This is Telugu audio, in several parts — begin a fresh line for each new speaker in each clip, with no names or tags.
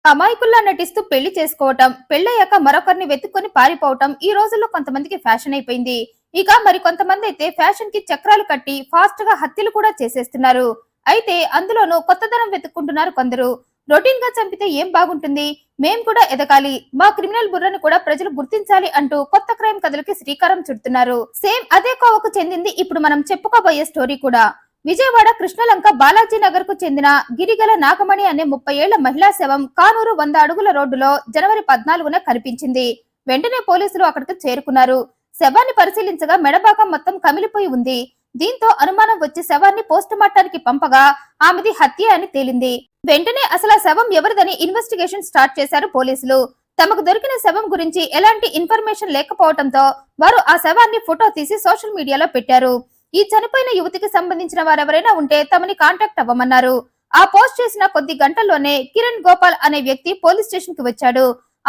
అమాయకుల్లా నటిస్తూ పెళ్లి చేసుకోవటం, పెళ్లయ్యాక మరొకరిని వెతుక్కొని పారిపోవటం ఈ రోజుల్లో కొంతమందికి ఫ్యాషన్ అయిపోయింది. ఇక మరి కొంతమంది అయితే ఫ్యాషన్ కి చక్రాలు కట్టి ఫాస్ట్ గా హత్యలు కూడా చేసేస్తున్నారు. అయితే అందులోనూ కొత్తదనం వెతుక్కుంటున్నారు కొందరు. రొటీన్ గా చంపితే ఏం బాగుంటుంది, మేం కూడా ఎదగాలి, మా క్రిమినల్ బుర్రను కూడా ప్రజలు గుర్తించాలి అంటూ కొత్త క్రైమ్ కథలకి శ్రీకారం చుడుతున్నారు. సేమ్ అదే కోవకు చెందింది ఇప్పుడు మనం చెప్పుకోబోయే స్టోరీ కూడా. విజయవాడ కృష్ణలంక బాలాజీ నగర్ కు చెందిన గిరిగల నాగమణి అనే 30 ఏళ్ల మహిళా శవం కానూరు 100 అడుగుల రోడ్డులో జనవరి 14న కనిపించింది. వెంటనే పోలీసులు అక్కడికి చేరుకున్నారు. శవాన్ని పరిశీలించగా మెడభాగం మొత్తం కమిలిపోయి ఉంది. దీంతో అనుమానం వచ్చి శవాన్ని పోస్టుమార్టానికి పంపగా ఆమెది హత్య అని తేలింది. వెంటనే అసలు ఆ శవం ఎవరిదని ఇన్వెస్టిగేషన్ స్టార్ట్ చేశారు పోలీసులు. తమకు దొరికిన శవం గురించి ఎలాంటి ఇన్ఫర్మేషన్ లేకపోవడంతో వారు ఆ శవాన్ని ఫోటో తీసి సోషల్ మీడియాలో పెట్టారు. ఈ చనిపోయిన యువతికి సంబంధించిన వారెవరైనా ఉంటే తమని కాంటాక్ట్ అవ్వమన్నారు. ఆ పోస్ట్ చేసిన కొద్ది గంటల్లోనే కిరణ్ గోపాల్ అనే వ్యక్తి పోలీస్ స్టేషన్ కి వచ్చాడు.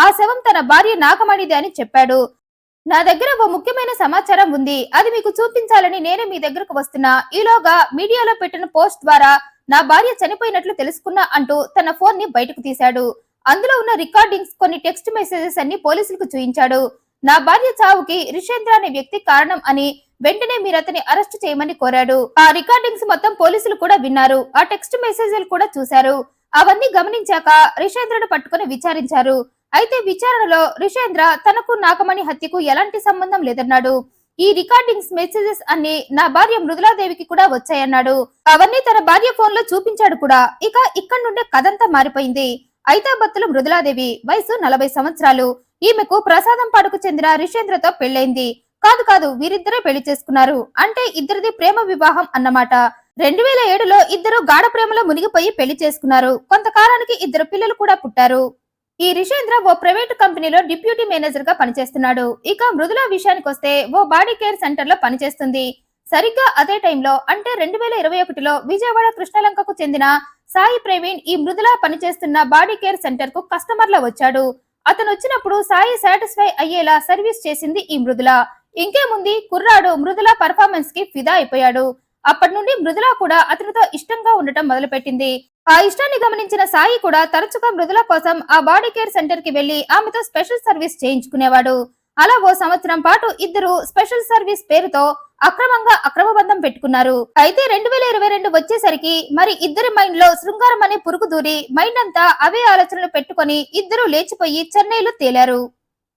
ఆ శవం తన భార్య నాగమణిదే అని చెప్పాడు. నా దగ్గర ఓ ముఖ్యమైన సమాచారం ఉంది, అది మీకు చూపించాలని నేనే మీ దగ్గరకు వస్తున్నా. ఈలోగా మీడియాలో పెట్టిన పోస్ట్ ద్వారా నా భార్య చనిపోయినట్లు తెలుసుకున్నా అంటూ తన ఫోన్ ని బయటకు తీశాడు. అందులో ఉన్న రికార్డింగ్స్, కొన్ని టెక్స్ట్ మెసేజెస్ అన్ని పోలీసులకు చూయించాడు. నా భార్య చావుకి రిషేంద్ర అనే వ్యక్తి కారణం అని, వెంటనే మీరు అతన్ని అరెస్ట్ చేయమని కోరాడు. ఆ రికార్డింగ్స్ మొత్తం పోలీసులు కూడా విన్నారు. ఆ టెక్స్ట్ మెసేజ్లు కూడా చూశారు. అవన్నీ గమనించాక రిషేంద్రను పట్టుకుని విచారించారు. అయితే విచారణలో రిషేంద్ర తనకు నాగమణి హత్యకు ఎలాంటి సంబంధం లేదన్నాడు. ఈ రికార్డింగ్స్, మెసేజెస్ అన్ని నా భార్య మృదులాదేవికి కూడా వచ్చాయన్నాడు. అవన్నీ తన భార్య ఫోన్ లో చూపించాడు కూడా. ఇక ఇక్కడ నుండే కథంతా మారిపోయింది. ఐతాబత్తుల మృదులాదేవి వయసు 40 సంవత్సరాలు. ఈమెకు ప్రసాదంపాడుకు చెందిన రిషేంద్రతో పెళ్లైంది. కాదు కాదు, వీరిద్దరే పెళ్లి చేసుకున్నారు. అంటే ఇద్దరిది ప్రేమ వివాహం అన్నమాట. 2007లో ఇద్దరు గాఢ ప్రేమలో మునిగిపోయి పెళ్లి చేసుకున్నారు. కొంతకాలానికి ఇద్దరు పిల్లలు కూడా పుట్టారు. ఈ రిషేంద్ర ఓ ప్రైవేటు కంపెనీలో డిప్యూటీ మేనేజర్ గా పనిచేస్తున్నాడు. ఇక మృదుల విషయానికి వస్తే ఓ బాడీ కేర్ సెంటర్ లో పనిచేస్తుంది. సరిగ్గా అదే టైంలో అంటే 2021లో విజయవాడ కృష్ణలంకకు చెందిన సాయి ప్రవీణ్ ఈ మృదుల పనిచేస్తున్న బాడీ కేర్ సెంటర్ కు కస్టమర్ లా వచ్చాడు. అతను వచ్చినప్పుడు సాయి సాటిస్ఫై అయ్యేలా సర్వీస్ చేసింది ఈ మృదుల. ఇంకేముంది, కుర్రాడు మృదుల పర్ఫార్మెన్స్ కి ఫిదా అయిపోయాడు. అప్పటి నుండి మృదుల కూడా అతనితో ఇష్టంగా ఉండటం మొదలుపెట్టింది. ఆ ఇష్టాన్ని గమనించిన సాయి కూడా తరచుగా మృదుల కోసం ఆ బాడీ కేర్ సెంటర్ కి వెళ్లి ఆమెతో స్పెషల్ సర్వీస్ చేయించుకునేవాడు. అలా ఓ సంవత్సరం పాటు ఇద్దరు స్పెషల్ సర్వీస్ పేరుతో అక్రమంగా అక్రమబంధం పెట్టుకున్నారు. అయితే 2022 వచ్చేసరికి మరి ఇద్దరి మైండ్ లో శృంగారం అనే పురుగు దూరి మైండ్ అంతా అవే ఆలోచనలు పెట్టుకుని ఇద్దరు లేచిపోయి చెన్నైలో తేలారు.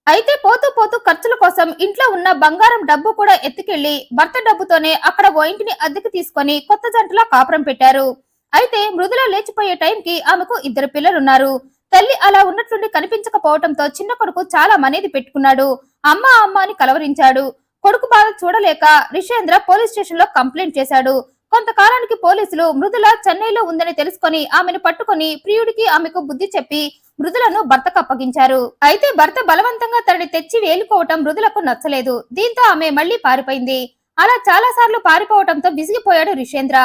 అయితే పోతూ పోతూ ఖర్చుల కోసం ఇంట్లో ఉన్న బంగారం, డబ్బు కూడా ఎత్తుకెళ్లి భర్త డబ్బుతోనే అక్కడ ఓ ఇంటిని అద్దెకు తీసుకొని కొత్త జంటలా కాపురం పెట్టారు. అయితే మృదుల లేచిపోయే టైంకి ఆమెకు ఇద్దరు పిల్లలున్నారు. తల్లి అలా ఉన్నట్లుండి కనిపించకపోవడంతో చిన్న కొడుకు చాలా మనేది పెట్టుకున్నాడు. అమ్మ అమ్మ అని కలవరించాడు. కొడుకు బాధ చూడలేక రిషేంద్ర పోలీస్ స్టేషన్ లో కంప్లైంట్ చేశాడు. కొంతకాలానికి పోలీసులు మృదుల చెన్నైలో ఉందని తెలుసుకొని ఆమెను పట్టుకొని ప్రియుడికి ఆమెకు బుద్ధి చెప్పి మృదులను భర్తకు అప్పగించారు. అయితే భర్త బలవంతంగా తనని తెచ్చి వేలుకోవటం మృదులకు నచ్చలేదు. దీంతో ఆమె మళ్లీ పారిపోయింది. అలా చాలా సార్లు పారిపోవటంతో విసిగిపోయాడు రిషేంద్ర.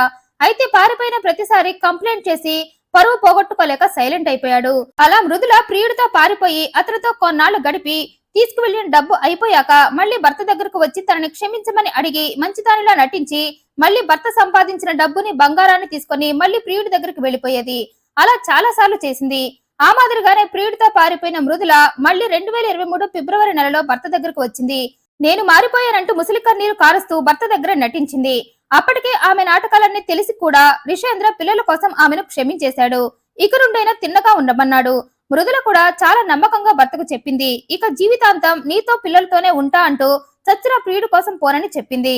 అయితే పారిపోయిన ప్రతిసారి కంప్లైంట్ చేసి పరువు పోగొట్టుకోలేక సైలెంట్ అయిపోయాడు. అలా మృదుల ప్రియుడితో పారిపోయి అతనితో కొన్నాళ్లు గడిపి తీసుకువెళ్లిన డబ్బు అయిపోయాక మళ్లీ భర్త దగ్గరకు వచ్చి తనని క్షమించమని అడిగి మంచిదానిలా నటించి మళ్లీ భర్త సంపాదించిన డబ్బుని, బంగారాన్ని తీసుకొని మళ్లీ ప్రియుడి దగ్గరికి వెళ్లిపోయేది. అలా చాలా సార్లు చేసింది. ఆ మాదిరిగానే ప్రియుడితో పారిపోయిన మృదుల మళ్లీ 2023 ఫిబ్రవరి నెలలో భర్త దగ్గరకు వచ్చింది. నేను మారిపోయానంటూ ముసలి కన్నీరు కారుస్తూ భర్త దగ్గర నటించింది. అప్పటికే ఆమె నాటకాలన్నీ తెలిసి కూడా రిషేంద్ర పిల్లల కోసం ఆమెను క్షమించేశాడు. ఇక నుండైనా తిన్నగా ఉండమన్నాడు. మృదుల కూడా చాలా నమ్మకంగా భర్తకు చెప్పింది. ఇక జీవితాంతం నీతో పిల్లలతోనే ఉంటా అంటూ చచ్చిన ప్రియుడి కోసం పోనని చెప్పింది.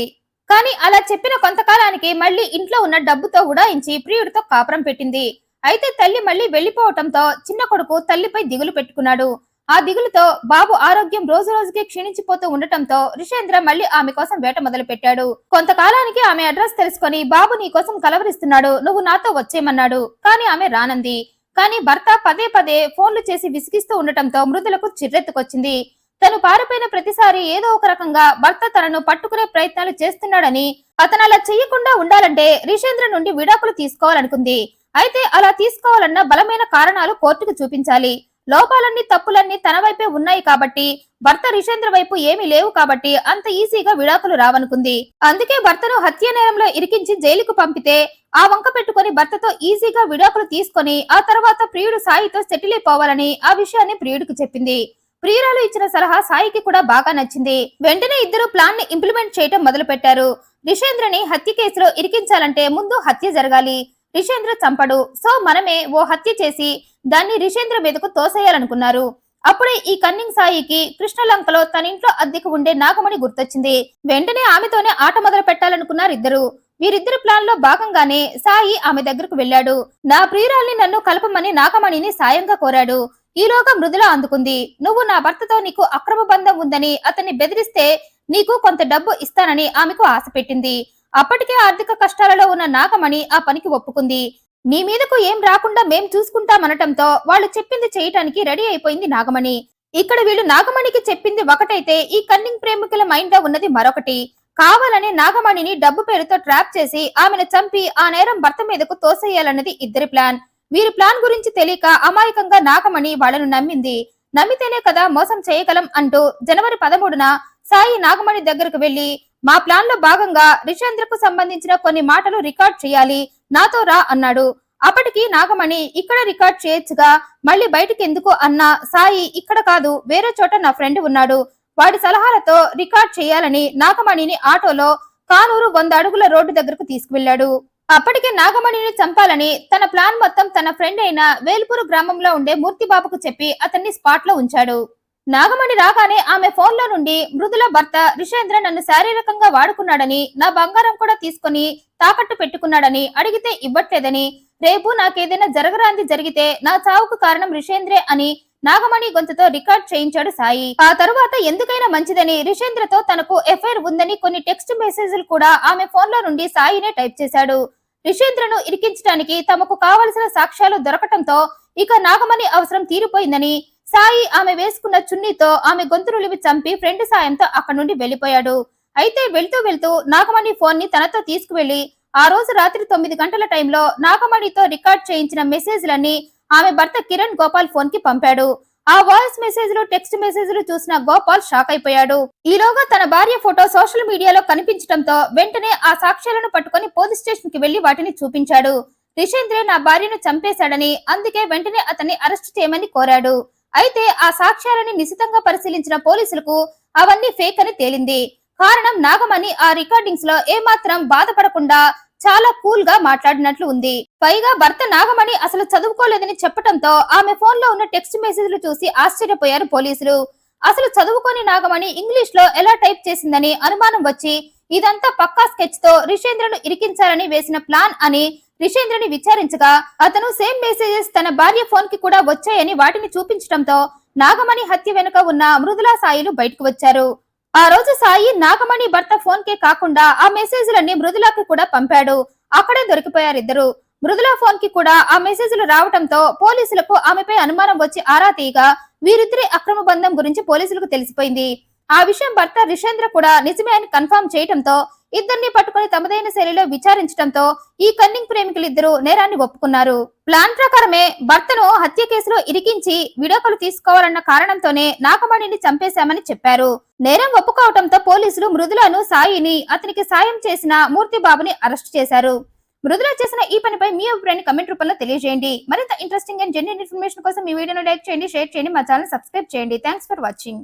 కానీ అలా చెప్పిన కొంతకాలానికి మళ్లీ ఇంట్లో ఉన్న డబ్బుతో ఉడాయించి ప్రియుడితో కాపురం పెట్టింది. అయితే తల్లి మళ్లీ వెళ్లిపోవటంతో చిన్న కొడుకు తల్లిపై దిగులు పెట్టుకున్నాడు. ఆ దిగులుతో బాబు ఆరోగ్యం రోజు రోజుకి క్షీణించిపోతూ ఉండటంతో రిషేంద్ర మళ్లీ ఆమె కోసం వేట మొదలు పెట్టాడు. కొంతకాలానికి ఆమె అడ్రస్ తెలుసుకొని బాబు నీ కోసం కలవరిస్తున్నాడు, నువ్వు నాతో వచ్చేయమన్నాడు. కానీ ఆమె రానంది. కానీ భర్త పదే పదే ఫోన్లు చేసి విసిగిస్తూ ఉండటంతో మృదులకు చిర్రెత్తుకొచ్చింది. తను పారిపోయిన ప్రతిసారి ఏదో ఒక రకంగా భర్త తనను పట్టుకునే ప్రయత్నాలు చేస్తున్నాడని, అతను అలా చెయ్యకుండా ఉండాలంటే రిషేంద్ర నుండి విడాకులు తీసుకోవాలనుకుంది. అయితే అలా తీసుకోవాలన్న బలమైన కారణాలు కోర్టుకు చూపించాలి. లోపాలన్నీ తప్పులన్నీ తన వైపే ఉన్నాయి కాబట్టి, భర్త రిషేంద్ర వైపు ఏమీ లేవు కాబట్టి అంత ఈజీగా విడాకులు రావనుకుంది. అందుకే భర్తను హత్య నేరంలో ఇరికించి జైలుకు పంపితే ఆ వంక పెట్టుకుని భర్తతో ఈజీగా విడాకులు తీసుకొని ఆ తర్వాత ప్రియుడు సాయితో సెటిల్ అయిపోవాలని ఆ విషయాన్ని ప్రియుడికి చెప్పింది. ప్రియురాలు ఇచ్చిన సలహా సాయికి కూడా బాగా నచ్చింది. వెంటనే ఇద్దరు ప్లాన్ ని ఇంప్లిమెంట్ చేయటం మొదలు పెట్టారు. రిషేంద్రని హత్య కేసులో ఇరికించాలంటే ముందు హత్య జరగాలి. రిషేంద్ర చంపడు, సో మనమే ఓ హత్య చేసి దాన్ని రిషేంద్ర మీదకు తోసేయాలనుకున్నారు. అప్పుడే ఈ కన్నింగ్ సాయికి కృష్ణలంకలో తన ఇంట్లో అద్దెకు ఉండే నాగమణి గుర్తొచ్చింది. వెంటనే ఆమెతోనే ఆట మొదలు పెట్టాలనుకున్నారు ఇద్దరు. వీరిద్దరి ప్లాన్ లో భాగంగానే సాయి ఆమె దగ్గరకు వెళ్లాడు. నా ప్రియురాల్ని నన్ను కలపమని నాగమణిని సాయంగా కోరాడు. ఈలోగా మృదుల అందుకుంది. నువ్వు నా భర్తతో నీకు అక్రమ బంధం ఉందని అతన్ని బెదిరిస్తే నీకు కొంత డబ్బు ఇస్తానని ఆమెకు ఆశ పెట్టింది. అప్పటికే ఆర్థిక కష్టాలలో ఉన్న నాగమణి ఆ పనికి ఒప్పుకుంది. నీ మీదకు ఏం రాకుండా మేం చూసుకుంటామనటంతో వాళ్ళు చెప్పింది చేయటానికి రెడీ అయిపోయింది నాగమణి. ఇక్కడ వీళ్ళు నాగమణికి చెప్పింది ఒకటైతే ఈ కన్నింగ్ ప్రేమికుల మైండ్ లో ఉన్నది మరొకటి. కావాలని నాగమణిని డబ్బు పేరుతో ట్రాప్ చేసి ఆమెను చంపి ఆ నేరం భర్త మీదకు తోసేయాలన్నది ఇద్దరి ప్లాన్. వీరి ప్లాన్ గురించి తెలియక అమాయకంగా నాగమణి వాళ్లను నమ్మింది. నమ్మితేనే కదా మోసం చేయగలం అంటూ జనవరి 13న సాయి నాగమణి దగ్గరకు వెళ్లి మా ప్లాన్ లో భాగంగా రిషేంద్రకు సంబంధించిన కొన్ని మాటలు రికార్డ్ చేయాలి, నాతో రా అన్నాడు. అప్పటికి నాగమణి ఇక్కడ రికార్డ్ చేయొచ్చుగా మళ్ళీ బయటికి ఎందుకు అన్నా సాయి ఇక్కడ కాదు వేరే చోట నా ఫ్రెండ్ ఉన్నాడు, వాడి సలహాలతో రికార్డ్ చేయాలని నాగమణిని ఆటోలో కానూరు 100 అడుగుల రోడ్డు దగ్గరకు తీసుకువెళ్లాడు. అప్పటికే నాగమణిని చంపాలని తన ప్లాన్ మొత్తం తన ఫ్రెండ్ అయిన వేల్పూరు గ్రామంలో ఉండే మూర్తిబాబుకు చెప్పి అతన్ని స్పాట్ లో ఉంచాడు. నాగమణి రాగానే ఆమె ఫోన్ లో నుండి మృదుల భర్త రిషేంద్ర నన్ను శారీరకంగా వాడుకున్నాడని, నా బంగారం కూడా తీసుకుని తాకట్టు పెట్టుకున్నాడని, అడిగితే ఇవ్వట్లేదని, రేపు నాకేదైనా జరగరాంది జరిగితే నా చావుకు కారణం రిషేంద్రే అని నాగమణి గొంతుతో రికార్డ్ చేయించాడు సాయి. ఆ తరువాత ఎందుకైనా మంచిదని రిషేంద్రతో తనకు ఎఫ్ఐఆర్ ఉందని కొన్ని టెక్స్ట్ మెసేజ్లు కూడా ఆమె ఫోన్ లో నుండి సాయినే టైప్ చేశాడు. రిషేంద్రను ఇరికించడానికి తమకు కావలసిన సాక్ష్యాలు దొరకటంతో ఇక నాగమణి అవసరం తీరిపోయిందని సాయి ఆమె వేసుకున్న చున్నీతో ఆమె గొంతునులివి చంపి ఫ్రెండ్ సాయంతో అక్కడి నుండి వెళ్లిపోయాడు. అయితే వెళ్తూ వెళ్తూ నాగమణి ఫోన్ ని తనతో తీసుకువెళ్లి ఆ రోజు రాత్రి 9 గంటల టైంలో నాగమణితో రికార్డ్ చేయించిన మెసేజ్లన్నీ ఆమె భర్త కిరణ్ గోపాల్ ఫోన్ కి పంపాడు. ఆ వాయిస్ మెసేజ్లు టెక్స్ట్ మెసేజ్లు చూసిన గోపాల్ షాక్ అయిపోయాడు. ఈలోగా తన భార్య ఫోటో సోషల్ మీడియాలో కనిపించడంతో వెంటనే ఆ సాక్ష్యాలను పట్టుకుని పోలీస్ స్టేషన్ కి వెళ్లి వాటిని చూపించాడు. రిషేంద్రే నా భార్యను చంపేశాడని, అందుకే వెంటనే అతన్ని అరెస్ట్ చేయమని కోరాడు. అయితే ఆ సాక్ష్యాలని నిశితంగా పరిశీలించిన పోలీసులకు అవన్నీ ఫేక్ అని తేలింది. కారణం నాగమణి ఆ రికార్డింగ్స్ లో ఏమాత్రం బాధపడకుండా చాలా కూల్ గా మాట్లాడినట్లు ఉంది. పైగా భర్త నాగమణి అసలు చదువుకోలేదని చెప్పడంతో ఆమె ఫోన్ లో ఉన్న టెక్స్ట్ మెసేజ్లు చూసి ఆశ్చర్యపోయారు పోలీసులు. అసలు చదువుకోని నాగమణి ఇంగ్లీష్ లో ఎలా టైప్ చేసిందని అనుమానం వచ్చి ఇదంతా పక్కా స్కెచ్ తో రిషేంద్రను ఇరికించాలని వేసిన ప్లాన్ అని రిషేంద్రని విచారించగా అతను సేమ్ మెసేజెస్ తన భార్య ఫోన్ కి కూడా వచ్చాయని వాటిని చూపించడంతో నాగమణి హత్య వెనుక ఉన్న మృదులా సాయిలు బయటకు వచ్చారు. ఆ రోజు సాయి నాగమణి భర్త ఫోన్ కే కాకుండా ఆ మెసేజ్లన్నీ మృదులాకి కూడా పంపాడు. అక్కడే దొరికిపోయారిద్దరు. మృదులా ఫోన్ కి కూడా ఆ మెసేజ్లు రావడంతో పోలీసులకు ఆమెపై అనుమానం వచ్చి ఆరా తీయగా వీరిద్దరి అక్రమ బంధం గురించి పోలీసులకు తెలిసిపోయింది. ఆ విషయం భర్త రిషేంద్ర కూడా నిజమే అని కన్ఫర్మ్ చేయడంతో ఇద్దరిని పట్టుకుని తమదైన శైలిలో విచారించడంతో ఈ కన్నింగ్ ప్రేమికులిద్దరూ నేరాన్ని ఒప్పుకున్నారు. ప్లాన్ ప్రకారమే భర్తను హత్య కేసులో ఇరికించి విడాకులు తీసుకోవాలన్న కారణంతోనే నాగమణిని చంపేశామని చెప్పారు. నేరం ఒప్పుకోవడంతో పోలీసులు మృదులను సాయిని అతనికి సాయం చేసిన మూర్తిబాబుని అరెస్ట్ చేశారు. మృదుల చేసిన ఈ పనిపై మీ అభిప్రాయాన్ని కమెంట్ రూపంలో తెలియజేయండి. మరింత ఇంట్రెస్టింగ్ అండ్ జెన్యూన్ ఇన్ఫర్మేషన్ కోసం ఈ వీడియోను లైక్ చేయండి, షేర్ చేయండి, మా ఛానల్ సబ్స్క్రైబ్ చేయండి. Thanks for watching.